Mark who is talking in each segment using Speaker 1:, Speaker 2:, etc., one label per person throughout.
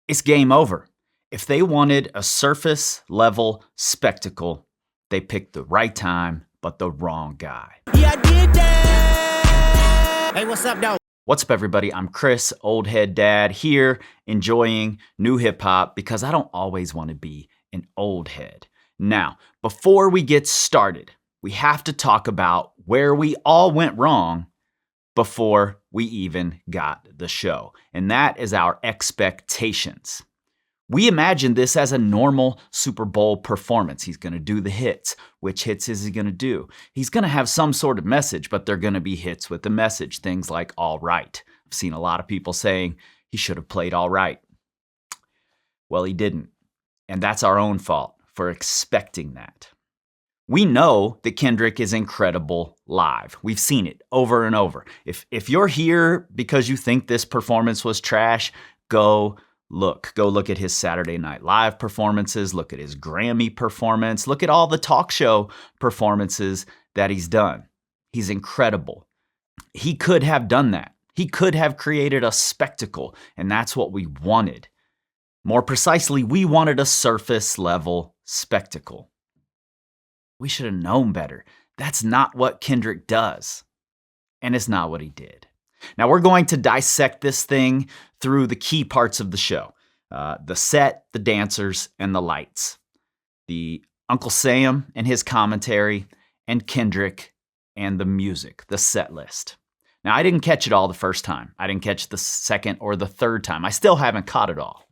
Speaker 1: it's game over. If they wanted a surface level spectacle, they picked the right time, but the wrong guy.
Speaker 2: Yeah, I did that. Hey, what's up, dog?
Speaker 1: What's up, everybody? I'm Chris, Old Head Dad, here enjoying new hip hop because I don't always want to be an old head. Now, before we get started, we have to talk about where we all went wrong before we even got the show, and that is our expectations. We imagined this as a normal Super Bowl performance. He's going to do the hits. Which hits is he going to do? He's going to have some sort of message, but they're going to be hits with the message. Things like All Right. I've seen a lot of people saying he should have played All Right. Well, he didn't. And that's our own fault for expecting that. We know that Kendrick is incredible live. We've seen it over and over. If you're here because you think this performance was trash, go look at his Saturday Night Live performances, look at his Grammy performance, look at all the talk show performances that he's done. He's incredible. He could have done that. He could have created a spectacle, and that's what we wanted. More precisely, we wanted a surface level spectacle. We should have known better. That's not what Kendrick does, and it's not what he did. Now, we're going to dissect this thing through the key parts of the show. The set, the dancers, and the lights. The Uncle Sam and his commentary, and Kendrick and the music, the set list. Now, I didn't catch it all the first time. I didn't catch the second or the third time. I still haven't caught it all.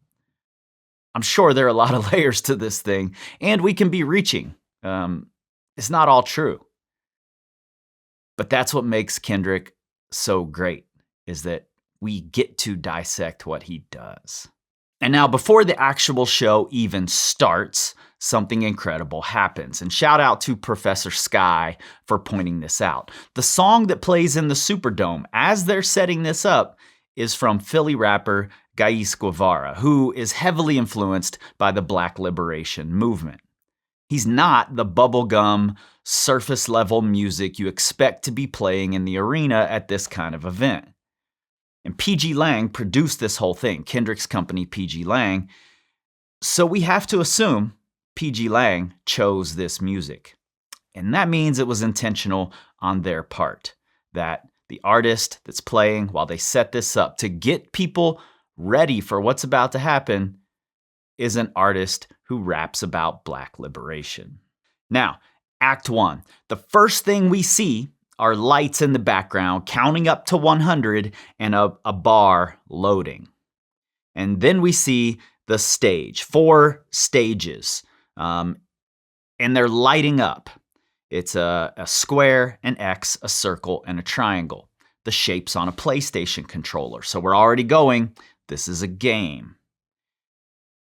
Speaker 1: I'm sure there are a lot of layers to this thing, and we can be reaching. It's not all true. But that's what makes Kendrick so great, is that we get to dissect what he does. And now, before the actual show even starts, something incredible happens. And shout out to Professor Sky for pointing this out. The song that plays in the Superdome as they're setting this up is from Philly rapper Gais Guevara, who is heavily influenced by the Black Liberation movement. He's not the bubblegum, surface-level music you expect to be playing in the arena at this kind of event. And PG Lang produced this whole thing, Kendrick's company, PG Lang. So we have to assume PG Lang chose this music. And that means it was intentional on their part, that the artist that's playing while they set this up to get people ready for what's about to happen is an artist who raps about Black liberation. Now, Act 1. The first thing we see are lights in the background counting up to 100 and a bar loading. And then we see the stage, 4 stages, and they're lighting up. It's a square, an X, a circle, and a triangle. The shape's on a PlayStation controller. So we're already going, this is a game.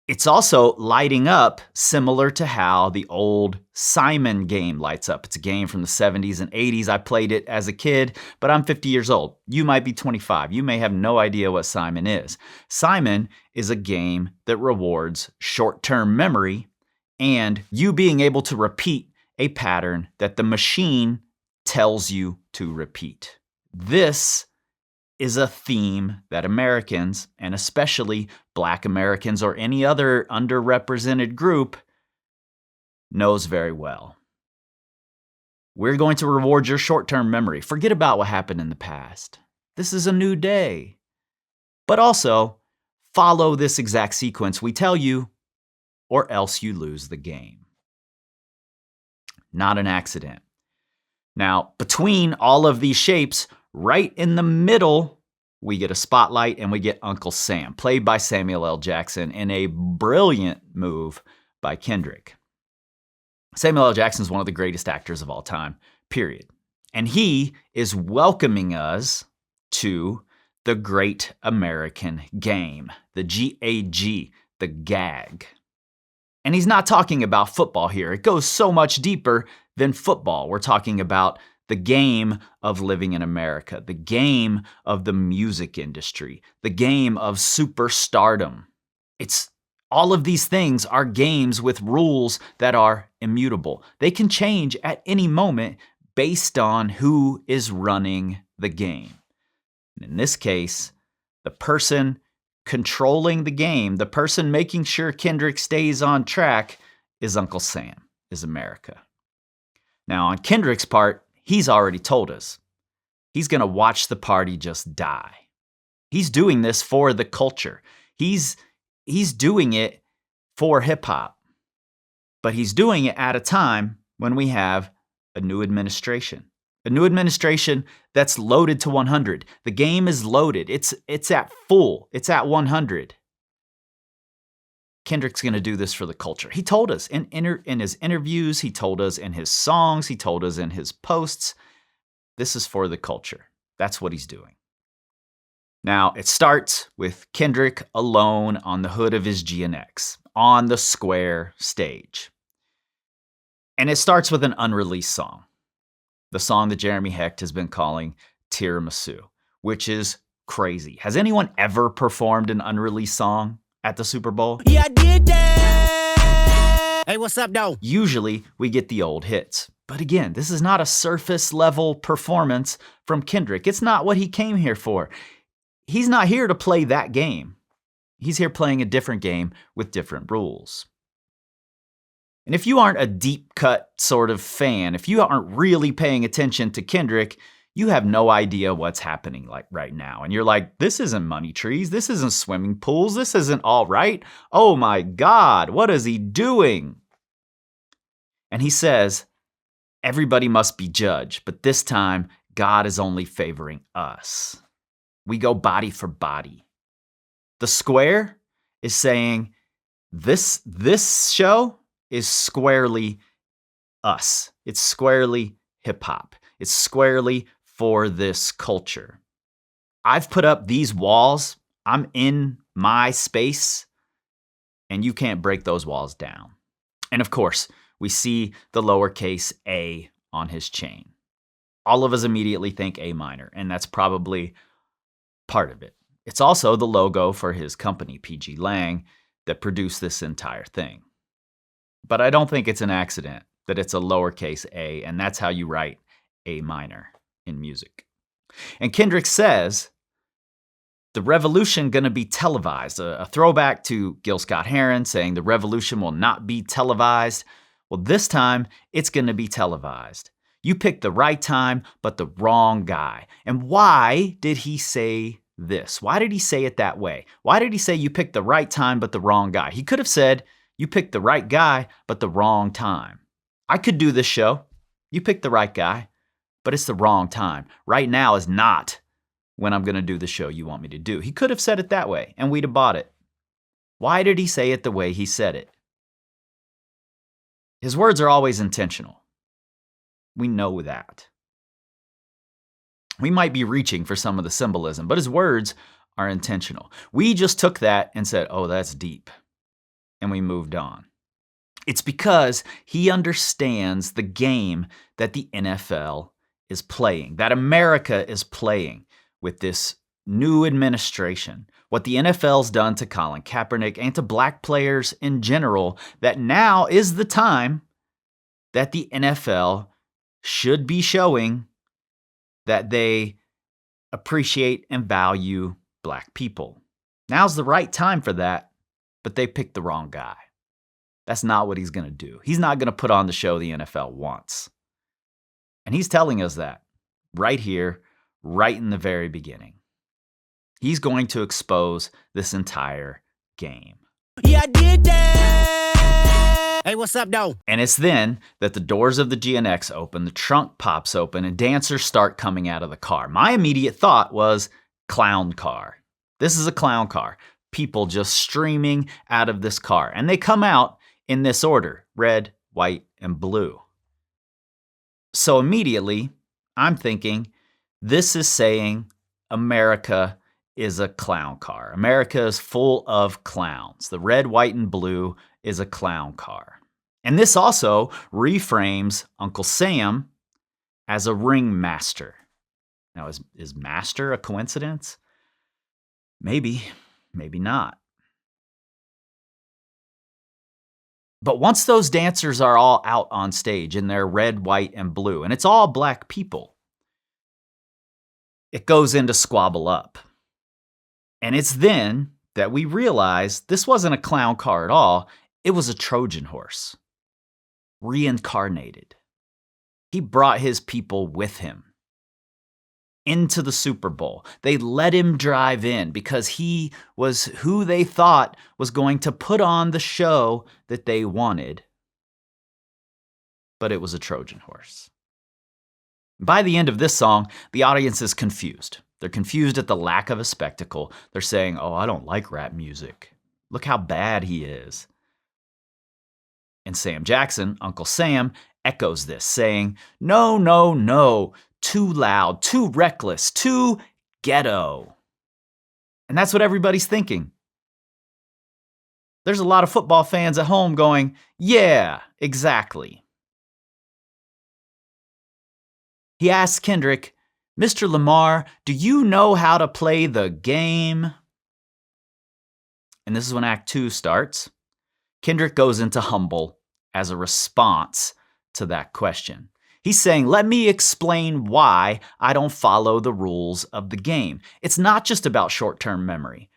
Speaker 1: It's also lighting up similar to how the old Simon game lights up. It's a game from the 70s and 80s. I played it as a kid, but I'm 50 years old. You might be 25. You may have no idea what Simon is. Simon is a game that rewards short-term memory and you being able to repeat a pattern that the machine tells you to repeat. This is a theme that Americans, and especially Black Americans or any other underrepresented group, knows very well. We're going to reward your short-term memory. Forget about what happened in the past. This is a new day. But also, follow this exact sequence we tell you, or else you lose the game. Not an accident. Now, between all of these shapes, right in the middle, we get a spotlight and we get Uncle Sam, played by Samuel L. Jackson in a brilliant move by Kendrick. Samuel L. Jackson is one of the greatest actors of all time, period. And he is welcoming us to the Great American Game, the GAG, the gag. And he's not talking about football here. It goes so much deeper than football. We're talking about the game of living in America, the game of the music industry, the game of superstardom. It's all of these things are games with rules that are immutable. They can change at any moment based on who is running the game. In this case, the person controlling the game, the person making sure Kendrick stays on track is Uncle Sam, is America. Now, on Kendrick's part, he's already told us. He's going to watch the party just die. He's doing this for the culture. He's doing it for hip hop. But he's doing it at a time when we have a new administration. A new administration that's loaded to 100. The game is loaded. It's at full. It's at 100. Kendrick's going to do this for the culture. He told us in his interviews, he told us in his songs, he told us in his posts, this is for the culture. That's what he's doing. Now, it starts with Kendrick alone on the hood of his GNX, on the square stage. And it starts with an unreleased song. The song that Jeremy Hecht has been calling Tiramisu, which is crazy. Has anyone ever performed an unreleased song at the Super Bowl?
Speaker 2: Yeah, I did that. Hey, what's up, though?
Speaker 1: Usually, we get the old hits. But again, this is not a surface level performance from Kendrick. It's not what he came here for. He's not here to play that game. He's here playing a different game with different rules. And if you aren't a deep cut sort of fan, if you aren't really paying attention to Kendrick, you have no idea what's happening like right now. And you're like, this isn't Money Trees. This isn't swimming pools. This isn't all right. Oh my God, what is he doing? And he says, everybody must be judged, but this time God is only favoring us. We go body for body. The Square is saying this show is squarely us. It's squarely hip hop. It's squarely for this culture. I've put up these walls. I'm in my space, and you can't break those walls down. And of course, we see the lowercase a on his chain. All of us immediately think A minor, and that's probably part of it. It's also the logo for his company, PG Lang, that produced this entire thing. But I don't think it's an accident that it's a lowercase a, and that's how you write A minor in music. And Kendrick says, the revolution gonna be televised, a throwback to Gil Scott-Heron saying the revolution will not be televised. Well, this time, it's gonna be televised. You picked the right time, but the wrong guy. And why did he say this? Why did he say it that way? Why did he say you picked the right time, but the wrong guy? He could have said, you picked the right guy, but the wrong time. I could do this show. You picked the right guy, but it's the wrong time. Right now is not when I'm going to do the show you want me to do. He could have said it that way, and we'd have bought it. Why did he say it the way he said it? His words are always intentional. We know that. We might be reaching for some of the symbolism, but his words are intentional. We just took that and said, oh, that's deep. And we moved on. It's because he understands the game that the NFL is playing, that America is playing with this new administration. What the NFL's done to Colin Kaepernick and to black players in general, that now is the time that the NFL should be showing that they appreciate and value black people. Now's the right time for that, but they picked the wrong guy. That's not what he's going to do. He's not going to put on the show the NFL wants. And he's telling us that right here, right in the very beginning. He's going to expose this entire game.
Speaker 2: Yeah, I did that. Hey, what's up, though?
Speaker 1: And it's then that the doors of the GNX open, the trunk pops open, and dancers start coming out of the car. My immediate thought was clown car. This is a clown car. People just streaming out of this car. And they come out in this order, red, white, and blue. So immediately, I'm thinking, this is saying America is a clown car. America is full of clowns. The red, white, and blue is a clown car. And this also reframes Uncle Sam as a ringmaster. Now, is master a coincidence? Maybe, maybe not. But once those dancers are all out on stage in their red, white, and blue, and it's all black people, it goes into Squabble Up. And it's then that we realized this wasn't a clown car at all. It was a Trojan horse, reincarnated. He brought his people with him into the Super Bowl. They let him drive in because he was who they thought was going to put on the show that they wanted. But it was a Trojan horse. By the end of this song, the audience is confused. They're confused at the lack of a spectacle. They're saying, "Oh, I don't like rap music. Look how bad he is." And Sam Jackson, Uncle Sam, echoes this, saying, "No, no, no. Too loud, too reckless, too ghetto." And that's what everybody's thinking. There's a lot of football fans at home going, "Yeah, exactly." He asks Kendrick, "Mr. Lamar, do you know how to play the game?" And this is when Act 2 starts. Kendrick goes into humble as a response to that question. He's saying, "Let me explain why I don't follow the rules of the game. It's not just about short-term memory.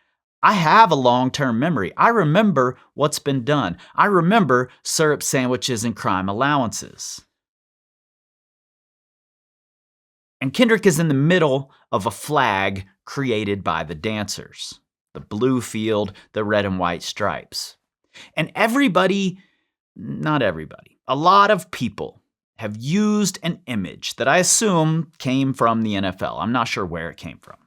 Speaker 1: I have a long-term memory. I remember what's been done. I remember syrup sandwiches and crime allowances." And Kendrick is in the middle of a flag created by the dancers. The blue field, the red and white stripes. And everybody, not everybody, a lot of people have used an image that I assume came from the NFL. I'm not sure where it came from.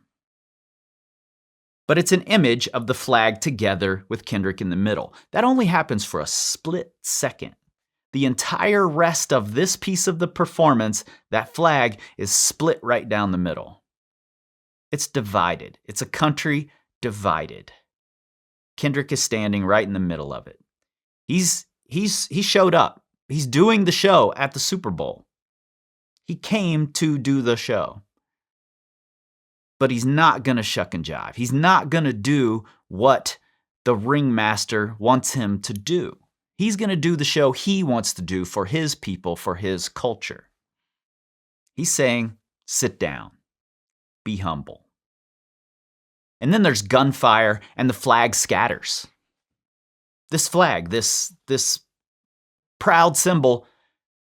Speaker 1: But it's an image of the flag together with Kendrick in the middle. That only happens for a split second. The entire rest of this piece of the performance, that flag is split right down the middle. It's divided. It's a country divided. Kendrick is standing right in the middle of it. He showed up. He's doing the show at the Super Bowl. He came to do the show. But he's not going to shuck and jive. He's not going to do what the ringmaster wants him to do. He's going to do the show he wants to do for his people, for his culture. He's saying, "Sit down. Be humble." And then there's gunfire and the flag scatters. This flag, this proud symbol,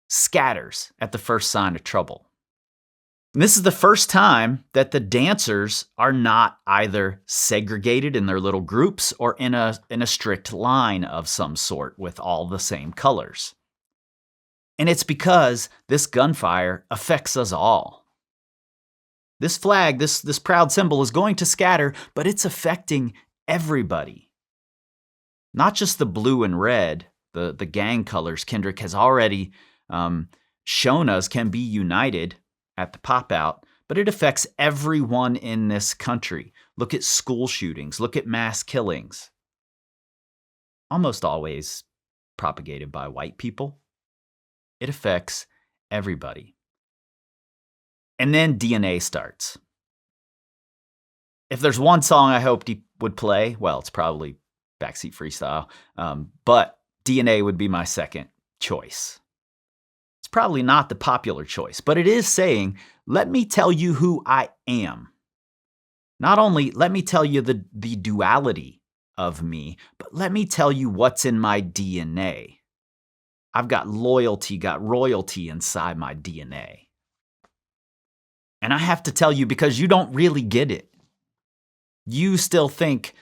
Speaker 1: scatters at the first sign of trouble. And this is the first time that the dancers are not either segregated in their little groups or in a strict line of some sort with all the same colors. And it's because this gunfire affects us all. This flag, this proud symbol is going to scatter, but it's affecting everybody. Not just the blue and red, the gang colors Kendrick has already shown us can be united at the pop-out, but it affects everyone in this country. Look at school shootings. Look at mass killings. Almost always propagated by white people. It affects everybody. And then DNA starts. If there's one song I hoped he would play, well, it's probably Backseat Freestyle, but DNA would be my second choice. It's probably not the popular choice, but it is saying, "Let me tell you who I am." Not only let me tell you the duality of me, but let me tell you what's in my DNA. I've got loyalty, got royalty inside my DNA. And I have to tell you, because you don't really get it. You still think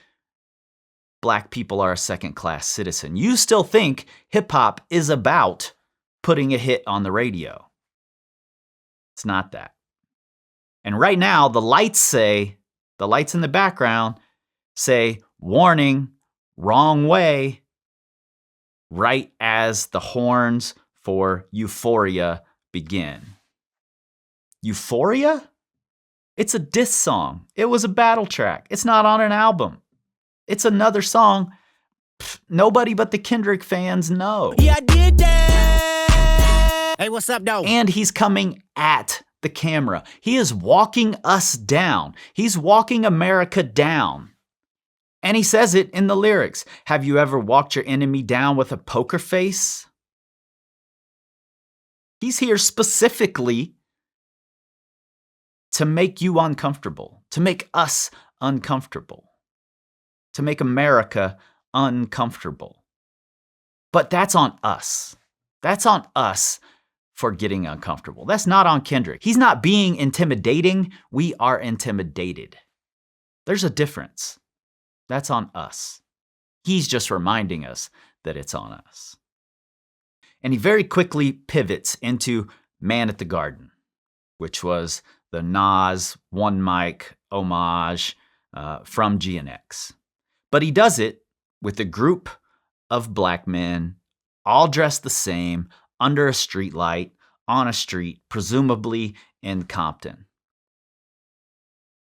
Speaker 1: black people are a second-class citizen. You still think hip-hop is about putting a hit on the radio. It's not that. And right now, the lights in the background say, "Warning, wrong way," right as the horns for Euphoria begin. Euphoria? It's a diss song. It was a battle track. It's not on an album. It's another song nobody but the Kendrick fans know.
Speaker 2: Yeah, I did that. Hey, what's up, though?
Speaker 1: And he's coming at the camera. He is walking us down. He's walking America down. And he says it in the lyrics. Have you ever walked your enemy down with a poker face? He's here specifically to make you uncomfortable, to make us uncomfortable. to make America uncomfortable. But that's on us. That's on us for getting uncomfortable. That's not on Kendrick. He's not being intimidating. We are intimidated. There's a difference. That's on us. He's just reminding us that it's on us. And he very quickly pivots into Man at the Garden, which was the Nas One Mic homage from GNX. But he does it with a group of black men, all dressed the same, under a streetlight, on a street, presumably in Compton.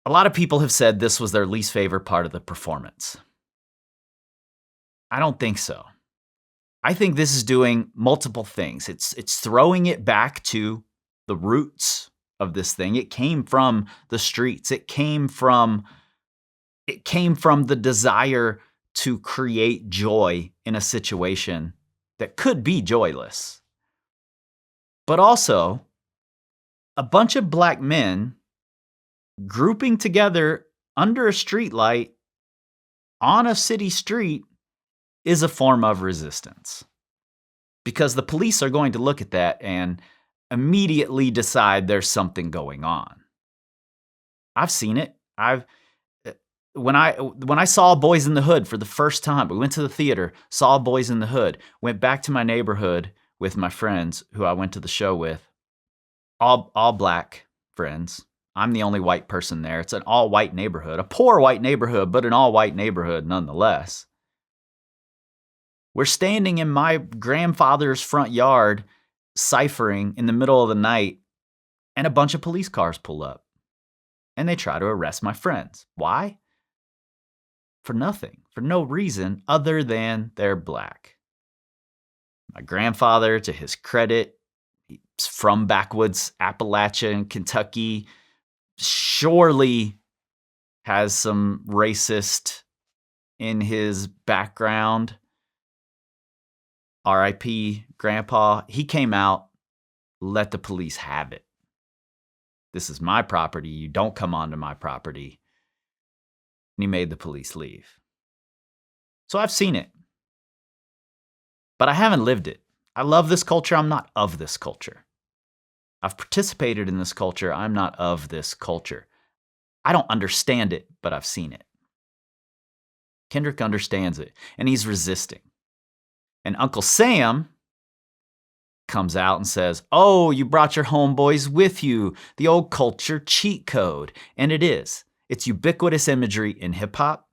Speaker 1: A lot of people have said this was their least favorite part of the performance. I don't think so. I think this is doing multiple things. It's throwing it back to the roots of this thing. It came from the streets. It came from the desire to create joy in a situation that could be joyless. But also, a bunch of black men grouping together under a streetlight on a city street is a form of resistance. Because the police are going to look at that and immediately decide there's something going on. I've seen it. When I saw Boys in the Hood for the first time, we went to the theater, saw Boys in the Hood, went back to my neighborhood with my friends who I went to the show with, all black friends. I'm the only white person there. It's an all-white neighborhood, a poor white neighborhood, but an all-white neighborhood nonetheless. We're standing in my grandfather's front yard, ciphering in the middle of the night, and a bunch of police cars pull up. And they try to arrest my friends. Why? For nothing, for no reason other than they're black. My grandfather, to his credit, he's from backwoods Appalachia in Kentucky, surely has some racist in his background. R.I.P. Grandpa. He came out, let the police have it. This is my property. You don't come onto my property. And he made the police leave. So I've seen it. But I haven't lived it. I love this culture. I'm not of this culture. I've participated in this culture. I'm not of this culture. I don't understand it, but I've seen it. Kendrick understands it, and he's resisting. And Uncle Sam comes out and says, oh, you brought your homeboys with you, the old culture cheat code. And it is. It's ubiquitous imagery in hip-hop.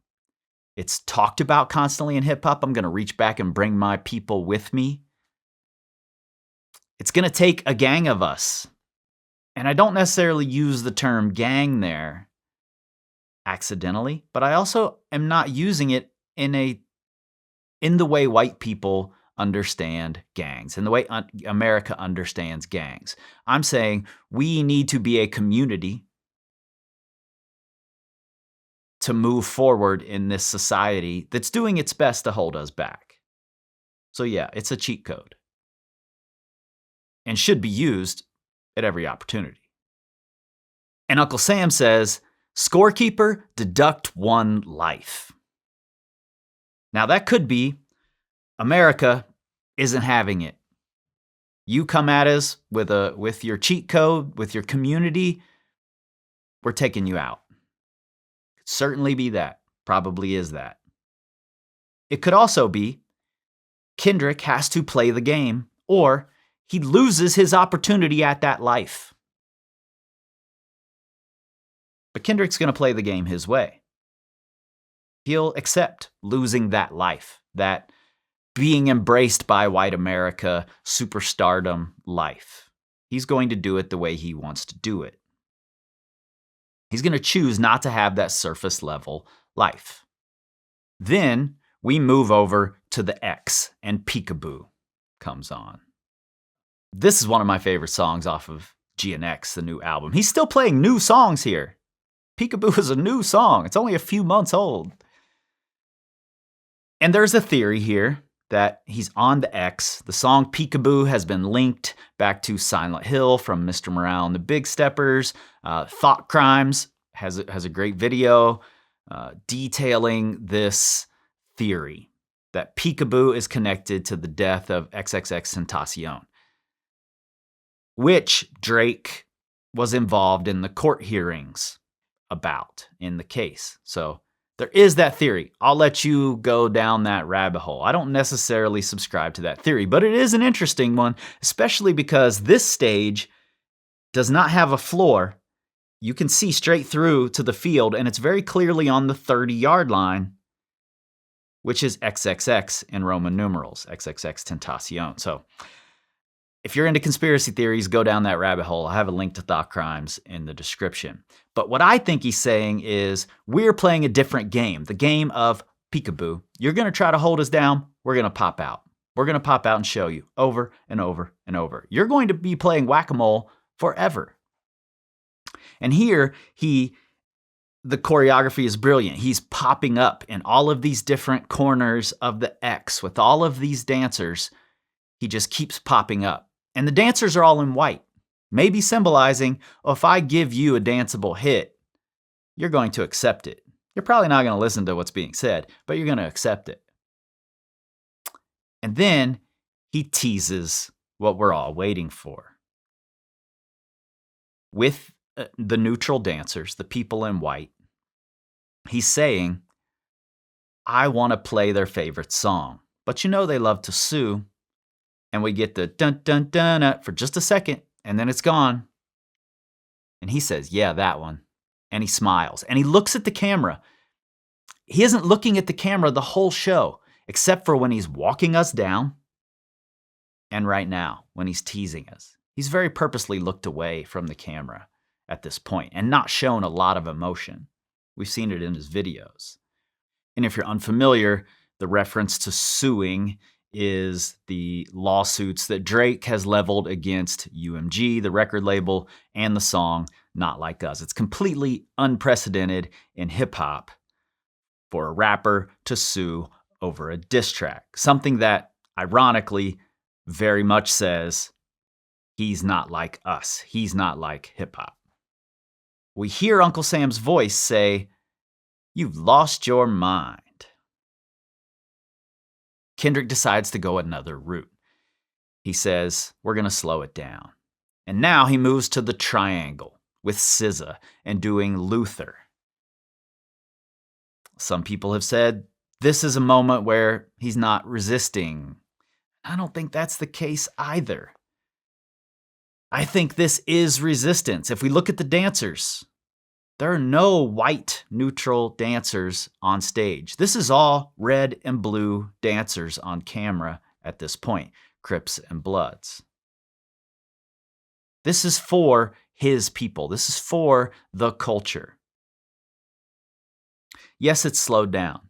Speaker 1: It's talked about constantly in hip-hop. I'm going to reach back and bring my people with me. It's going to take a gang of us. And I don't necessarily use the term gang there accidentally, but I also am not using it in the way white people understand gangs, in the way America understands gangs. I'm saying we need to be a community to move forward in this society that's doing its best to hold us back. So yeah, it's a cheat code and should be used at every opportunity. And Uncle Sam says, scorekeeper, deduct one life. Now that could be America isn't having it. You come at us with your cheat code, with your community, we're taking you out. Could certainly be that. Probably is that. It could also be Kendrick has to play the game, or he loses his opportunity at that life. But Kendrick's going to play the game his way. He'll accept losing that life, that being embraced by white America, superstardom life. He's going to do it the way he wants to do it. He's going to choose not to have that surface level life. Then we move over to the X and Peekaboo comes on. This is one of my favorite songs off of GNX, the new album. He's still playing new songs here. Peekaboo is a new song. It's only a few months old. And there's a theory here that he's on the X. The song Peekaboo has been linked back to Silent Hill from Mr. Morale and the Big Steppers. Thought Crimes has a great video detailing this theory that Peekaboo is connected to the death of XXXTentacion, which Drake was involved in the court hearings about in the case. So there is that theory. I'll let you go down that rabbit hole. I don't necessarily subscribe to that theory, but it is an interesting one, especially because this stage does not have a floor. You can see straight through to the field, and it's very clearly on the 30-yard line, which is XXX in Roman numerals, XXXTentacion. So if you're into conspiracy theories, go down that rabbit hole. I have a link to Thought Crimes in the description. But what I think he's saying is we're playing a different game, the game of peekaboo. You're going to try to hold us down. We're going to pop out. We're going to pop out and show you over and over and over. You're going to be playing whack-a-mole forever. And here, the choreography is brilliant. He's popping up in all of these different corners of the X with all of these dancers. He just keeps popping up. And the dancers are all in white, maybe symbolizing, well, if I give you a danceable hit, you're going to accept it. You're probably not going to listen to what's being said, but you're going to accept it. And then he teases what we're all waiting for. With the neutral dancers, the people in white, he's saying, I want to play their favorite song. But you know they love to sue. And we get the dun dun dun for just a second, and then it's gone. And he says, yeah, that one. And he smiles. And he looks at the camera. He isn't looking at the camera the whole show, except for when he's walking us down and right now, when he's teasing us. He's very purposely looked away from the camera at this point and not shown a lot of emotion. We've seen it in his videos. And if you're unfamiliar, the reference to suing is the lawsuits that Drake has leveled against UMG, the record label, and the song Not Like Us. It's completely unprecedented in hip-hop for a rapper to sue over a diss track, something that, ironically, very much says he's not like us. He's not like hip-hop. We hear Uncle Sam's voice say, "You've lost your mind." Kendrick decides to go another route. He says, we're going to slow it down. And now he moves to the triangle with SZA and doing Luther. Some people have said this is a moment where he's not resisting. I don't think that's the case either. I think this is resistance. If we look at the dancers, there are no white neutral dancers on stage. This is all red and blue dancers on camera at this point, Crips and Bloods. This is for his people. This is for the culture. Yes, it's slowed down.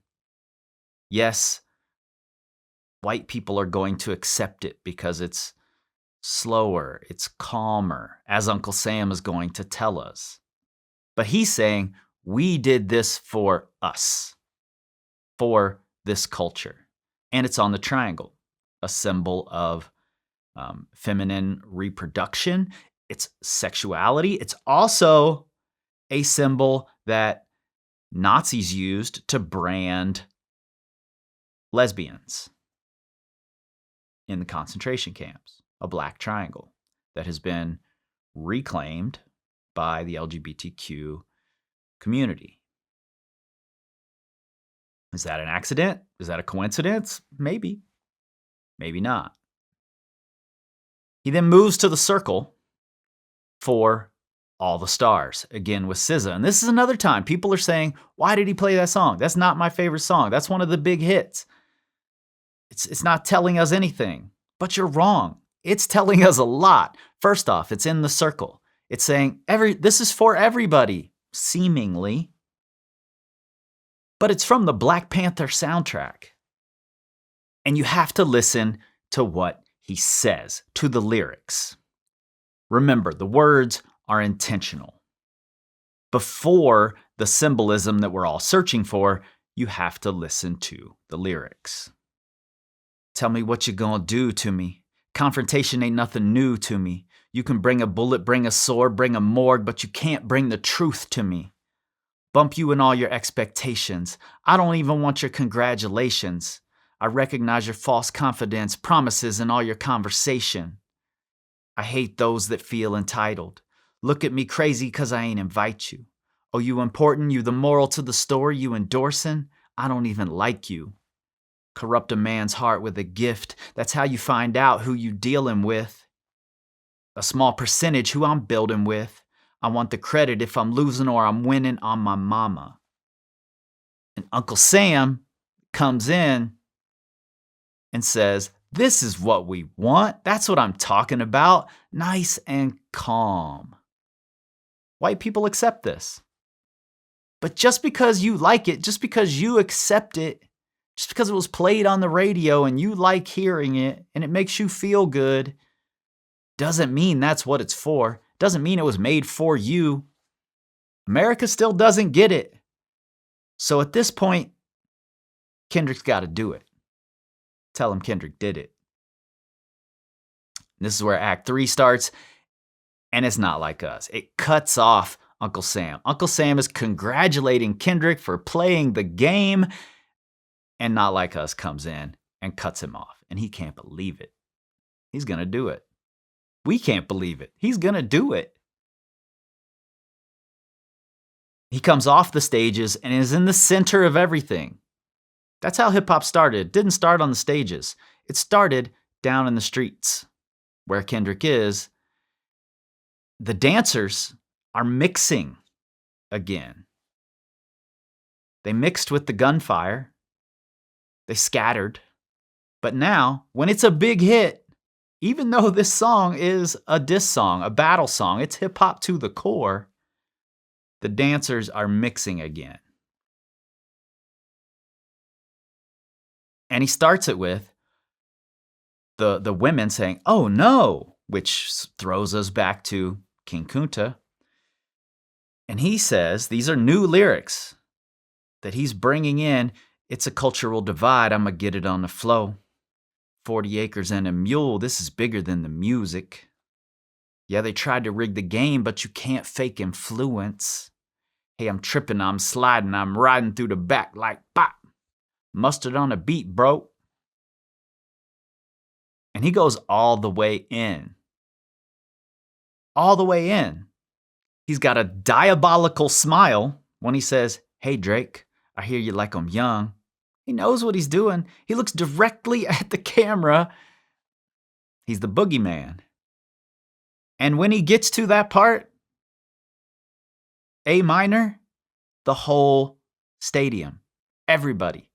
Speaker 1: Yes, white people are going to accept it because it's slower, it's calmer, as Uncle Sam is going to tell us. But he's saying, we did this for us, for this culture. And it's on the triangle, a symbol of feminine reproduction. It's sexuality. It's also a symbol that Nazis used to brand lesbians in the concentration camps, a black triangle that has been reclaimed by the LGBTQ community. Is that an accident? Is that a coincidence? Maybe. Maybe not. He then moves to the circle for All the Stars, again with SZA. And this is another time people are saying, why did he play that song? That's not my favorite song. That's one of the big hits. It's not telling us anything. But you're wrong. It's telling us a lot. First off, it's in the circle. It's saying this is for everybody, seemingly. But it's from the Black Panther soundtrack. And you have to listen to what he says, to the lyrics. Remember, the words are intentional. Before the symbolism that we're all searching for, you have to listen to the lyrics. Tell me what you gonna do to me. Confrontation ain't nothing new to me. You can bring a bullet, bring a sword, bring a morgue, but you can't bring the truth to me. bump you in all your expectations. I don't even want your congratulations. I recognize your false confidence, promises, and all your conversation. I hate those that feel entitled. Look at me crazy 'cause I ain't invite you. Oh, you important, you the moral to the story, you endorsing? I don't even like you. Corrupt a man's heart with a gift. That's how you find out who you dealing with. A small percentage who I'm building with. I want the credit if I'm losing or I'm winning on my mama. And Uncle Sam comes in and says, this is what we want. That's what I'm talking about. Nice and calm. White people accept this. But just because you like it, just because you accept it, just because it was played on the radio and you like hearing it and it makes you feel good, doesn't mean that's what it's for. Doesn't mean it was made for you. America still doesn't get it. So at this point, Kendrick's got to do it. Tell him Kendrick did it. This is where Act 3 starts, and it's not like us. It cuts off Uncle Sam. Uncle Sam is congratulating Kendrick for playing the game, and Not Like Us comes in and cuts him off, and he can't believe it. He's going to do it. We can't believe it. He's going to do it. He comes off the stages and is in the center of everything. That's how hip-hop started. It didn't start on the stages. It started down in the streets where Kendrick is. The dancers are mixing again. They mixed with the gunfire. They scattered. But now, when it's a big hit, even though this song is a diss song, a battle song, it's hip-hop to the core, the dancers are mixing again. And he starts it with the women saying, oh no, which throws us back to King Kunta. And he says, these are new lyrics that he's bringing in. It's a cultural divide. I'm going to get it on the flow. 40 acres and a mule. This is bigger than the music. Yeah, they tried to rig the game, but you can't fake influence. Hey, I'm tripping, I'm sliding, I'm riding through the back like pop. Mustard on a beat, bro. And he goes all the way in. All the way in. He's got a diabolical smile when he says, hey, Drake, I hear you like I'm young. He knows what he's doing. He looks directly at the camera. He's the boogeyman. And when he gets to that part, A minor, the whole stadium, everybody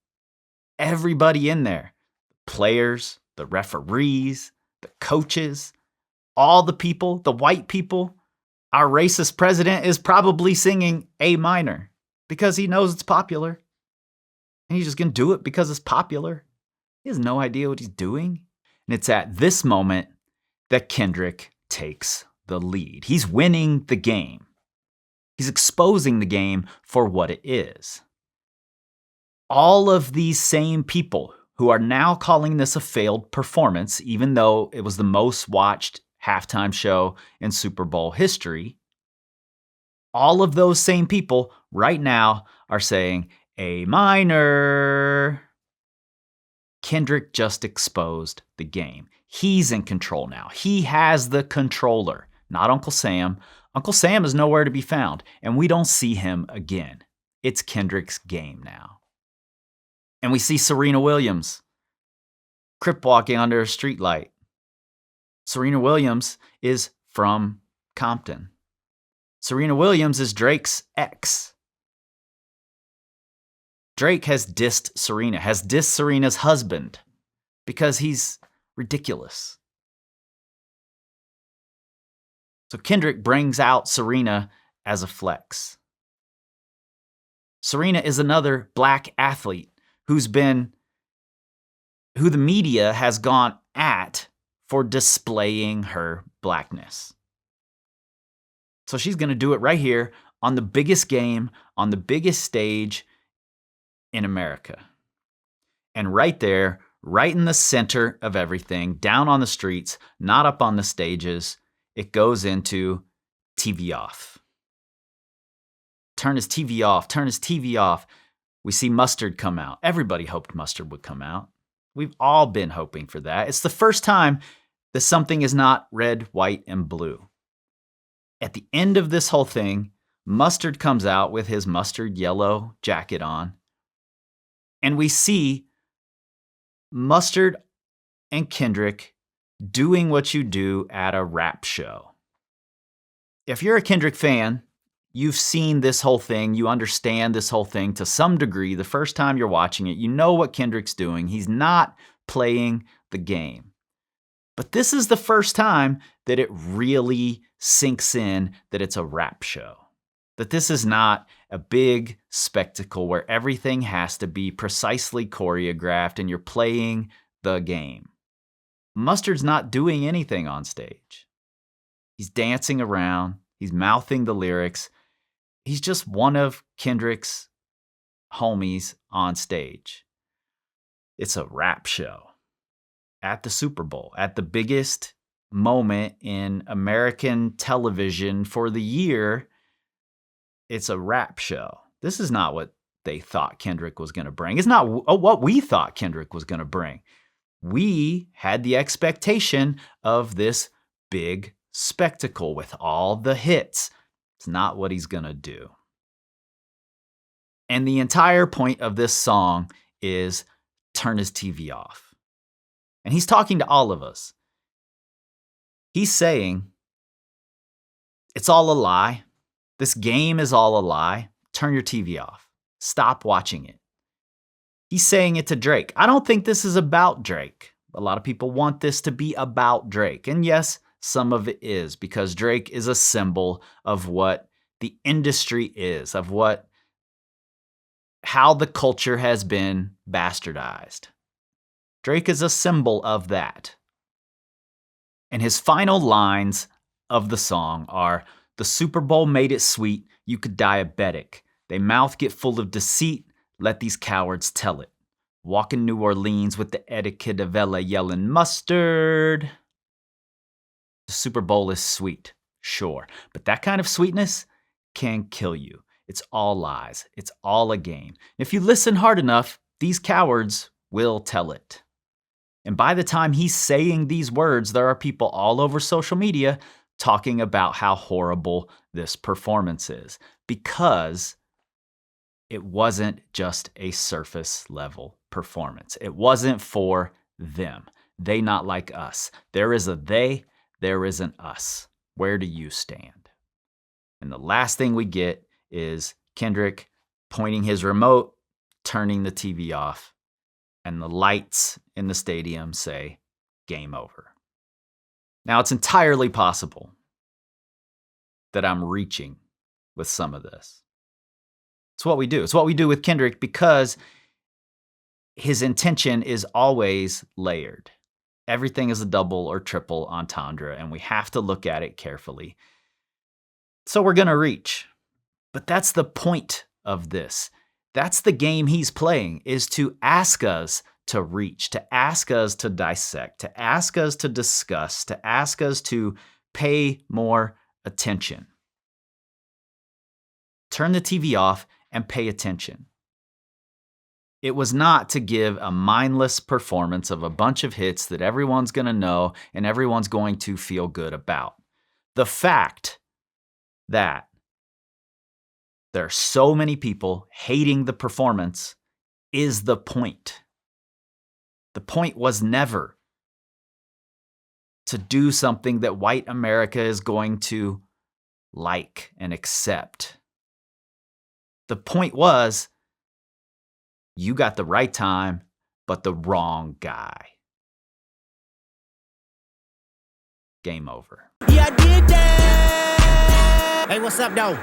Speaker 1: in there, the players, the referees, the coaches, all the people, the white people, our racist president is probably singing A minor because he knows it's popular. And he's just going to do it because it's popular. He has no idea what he's doing. And it's at this moment that Kendrick takes the lead. He's winning the game. He's exposing the game for what it is. All of these same people who are now calling this a failed performance, even though it was the most watched halftime show in Super Bowl history, all of those same people right now are saying, A minor. Kendrick just exposed the game. He's in control now. He has the controller, not Uncle Sam. Uncle Sam is nowhere to be found, and we don't see him again. It's Kendrick's game now. And we see Serena Williams crip walking under a streetlight. Serena Williams is from Compton. Serena Williams is Drake's ex. Drake has dissed Serena's husband because he's ridiculous. So Kendrick brings out Serena as a flex. Serena is another black athlete who the media has gone at for displaying her blackness. So she's going to do it right here on the biggest game, on the biggest stage in America. And right there, right in the center of everything, down on the streets, not up on the stages, it goes into TV off. turn his TV off, turn his TV off. We see Mustard come out. Everybody hoped Mustard would come out. We've all been hoping for that. It's the first time that something is not red, white, and blue. At the end of this whole thing, Mustard comes out with his mustard yellow jacket on. And we see Mustard and Kendrick doing what you do at a rap show. If you're a Kendrick fan, you've seen this whole thing. You understand this whole thing to some degree. The first time you're watching it, you know what Kendrick's doing. He's not playing the game. But this is the first time that it really sinks in that it's a rap show. That this is not a big spectacle where everything has to be precisely choreographed and you're playing the game. Mustard's not doing anything on stage. He's dancing around. He's mouthing the lyrics. He's just one of Kendrick's homies on stage. It's a rap show at the Super Bowl, at the biggest moment in American television for the year. It's a rap show. This is not what they thought Kendrick was going to bring. It's not what we thought Kendrick was going to bring. We had the expectation of this big spectacle with all the hits. It's not what he's going to do. And the entire point of this song is turn his TV off. And he's talking to all of us. He's saying, it's all a lie. This game is all a lie. Turn your TV off. Stop watching it. He's saying it to Drake. I don't think this is about Drake. A lot of people want this to be about Drake. And yes, some of it is, because Drake is a symbol of what the industry is, of how the culture has been bastardized. Drake is a symbol of that. And his final lines of the song are, the Super Bowl made it sweet, you could diabetic. They mouth get full of deceit, let these cowards tell it. Walk in New Orleans with the etiquette of LA yelling mustard. The Super Bowl is sweet, sure, but that kind of sweetness can kill you. It's all lies. It's all a game. If you listen hard enough, these cowards will tell it. And by the time he's saying these words, there are people all over social media talking about how horrible this performance is, because it wasn't just a surface level performance. It wasn't for them. They not like us. There is a they, there is an us. Where do you stand? And the last thing we get is Kendrick pointing his remote, turning the TV off, and the lights in the stadium say, game over. Now, it's entirely possible that I'm reaching with some of this. It's what we do. It's what we do with Kendrick, because his intention is always layered. Everything is a double or triple entendre, and we have to look at it carefully. So we're going to reach. But that's the point of this. That's the game he's playing, is to ask us to reach, to ask us to dissect, to ask us to discuss, to ask us to pay more attention. Turn the TV off and pay attention. It was not to give a mindless performance of a bunch of hits that everyone's going to know and everyone's going to feel good about. The fact that there are so many people hating the performance is the point. The point was never to do something that white America is going to like and accept. The point was, you got the right time, but the wrong guy. Game over.
Speaker 2: Yeah, I did that. Hey, what's up, though?